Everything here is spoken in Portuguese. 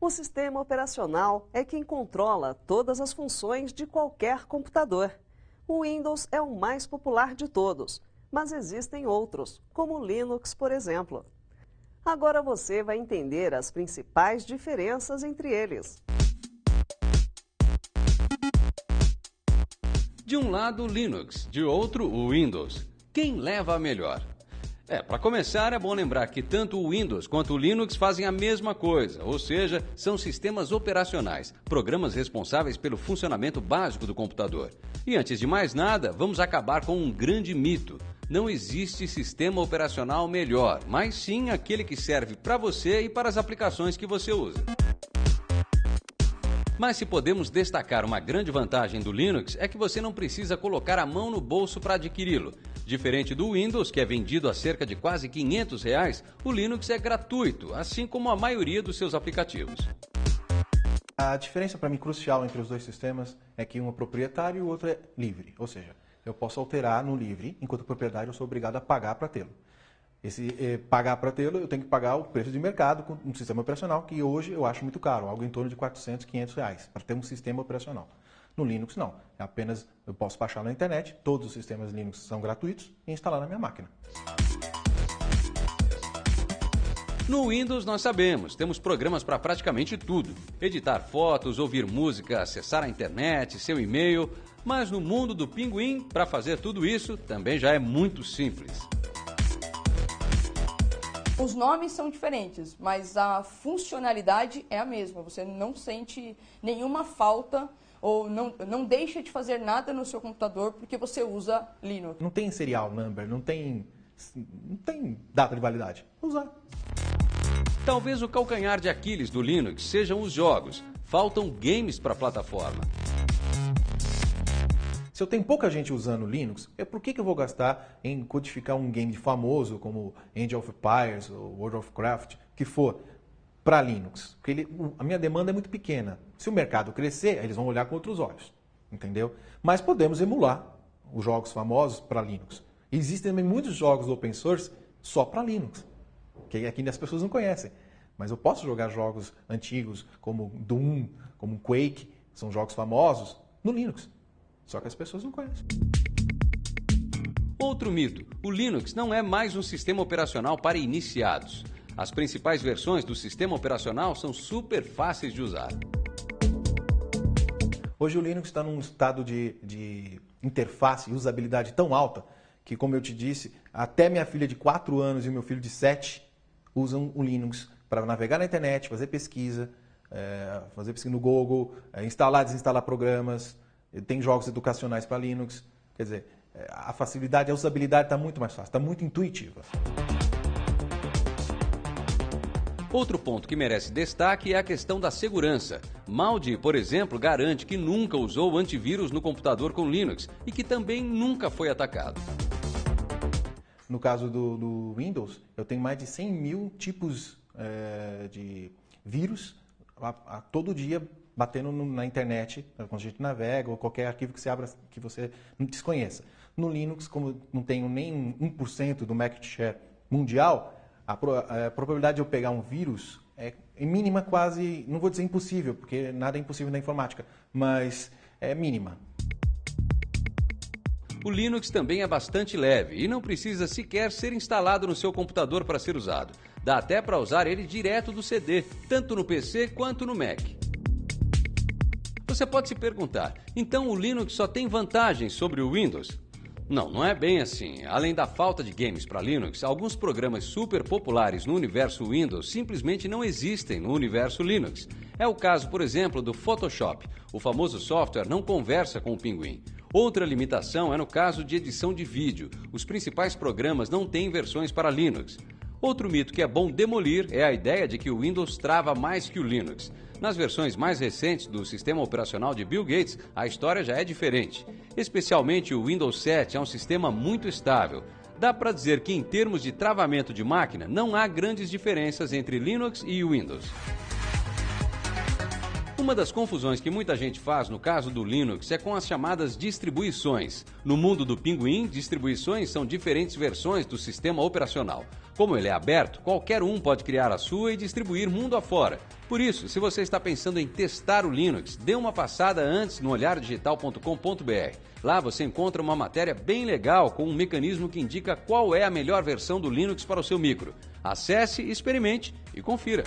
O sistema operacional é quem controla todas as funções de qualquer computador. O Windows é o mais popular de todos, mas existem outros, como o Linux, por exemplo. Agora você vai entender as principais diferenças entre eles. De um lado, o Linux, de outro, o Windows. Quem leva a melhor? Para começar, é bom lembrar que tanto o Windows quanto o Linux fazem a mesma coisa, ou seja, são sistemas operacionais, programas responsáveis pelo funcionamento básico do computador. E antes de mais nada, vamos acabar com um grande mito. Não existe sistema operacional melhor, mas sim aquele que serve para você e para as aplicações que você usa. Mas se podemos destacar uma grande vantagem do Linux é que você não precisa colocar a mão no bolso para adquiri-lo. Diferente do Windows, que é vendido a cerca de quase R$500, o Linux é gratuito, assim como a maioria dos seus aplicativos. A diferença para mim crucial entre os dois sistemas é que um é proprietário e o outro é livre, ou seja, eu posso alterar no livre, enquanto proprietário eu sou obrigado a pagar para tê-lo. Pagar para tê-lo, eu tenho que pagar o preço de mercado com um sistema operacional que hoje eu acho muito caro, algo em torno de R$400, R$500 para ter um sistema operacional. No Linux não, é apenas eu posso baixar na internet, todos os sistemas Linux são gratuitos e instalar na minha máquina. No Windows nós sabemos, temos programas para praticamente tudo. Editar fotos, ouvir música, acessar a internet, seu e-mail. Mas no mundo do Pinguim, para fazer tudo isso, também já é muito simples. Os nomes são diferentes, mas a funcionalidade é a mesma. Você não sente nenhuma falta ou não deixa de fazer nada no seu computador porque você usa Linux. Não tem serial number, não tem data de validade. Usar. Talvez o calcanhar de Aquiles do Linux sejam os jogos. Faltam games para a plataforma. Se eu tenho pouca gente usando Linux, por que eu vou gastar em codificar um game famoso como Age of Empires ou World of Warcraft, que for, para Linux? Porque a minha demanda é muito pequena. Se o mercado crescer, eles vão olhar com outros olhos, entendeu? Mas podemos emular os jogos famosos para Linux. Existem também muitos jogos open source só para Linux, que aqui as pessoas não conhecem. Mas eu posso jogar jogos antigos como Doom, como Quake, são jogos famosos, no Linux. Só que as pessoas não conhecem. Outro mito, o Linux não é mais um sistema operacional para iniciados. As principais versões do sistema operacional são super fáceis de usar. Hoje o Linux está num estado de interface e usabilidade tão alta que, como eu te disse, até minha filha de 4 anos e o meu filho de 7 usam o Linux para navegar na internet, fazer pesquisa no Google, instalar e desinstalar programas. Tem jogos educacionais para Linux. Quer dizer, a facilidade, a usabilidade está muito mais fácil, está muito intuitiva. Outro ponto que merece destaque é a questão da segurança. Maldi, por exemplo, garante que nunca usou antivírus no computador com Linux e que também nunca foi atacado. No caso do Windows, eu tenho mais de 100 mil tipos de vírus todo dia batendo na internet, quando a gente navega, ou qualquer arquivo que você abra que você não desconheça. No Linux, como não tenho nem 1% do market share mundial, a probabilidade de eu pegar um vírus é mínima, quase, não vou dizer impossível, porque nada é impossível na informática, mas é mínima. O Linux também é bastante leve e não precisa sequer ser instalado no seu computador para ser usado. Dá até para usar ele direto do CD, tanto no PC quanto no Mac. Você pode se perguntar, então o Linux só tem vantagens sobre o Windows? Não é bem assim. Além da falta de games para Linux, alguns programas super populares no universo Windows simplesmente não existem no universo Linux. É o caso, por exemplo, do Photoshop. O famoso software não conversa com o Pinguim. Outra limitação é no caso de edição de vídeo. Os principais programas não têm versões para Linux. Outro mito que é bom demolir é a ideia de que o Windows trava mais que o Linux. Nas versões mais recentes do sistema operacional de Bill Gates, a história já é diferente. Especialmente o Windows 7 é um sistema muito estável. Dá para dizer que em termos de travamento de máquina, não há grandes diferenças entre Linux e Windows. Uma das confusões que muita gente faz no caso do Linux é com as chamadas distribuições. No mundo do Pinguim, distribuições são diferentes versões do sistema operacional. Como ele é aberto, qualquer um pode criar a sua e distribuir mundo afora. Por isso, se você está pensando em testar o Linux, dê uma passada antes no olhardigital.com.br. Lá você encontra uma matéria bem legal com um mecanismo que indica qual é a melhor versão do Linux para o seu micro. Acesse, experimente e confira.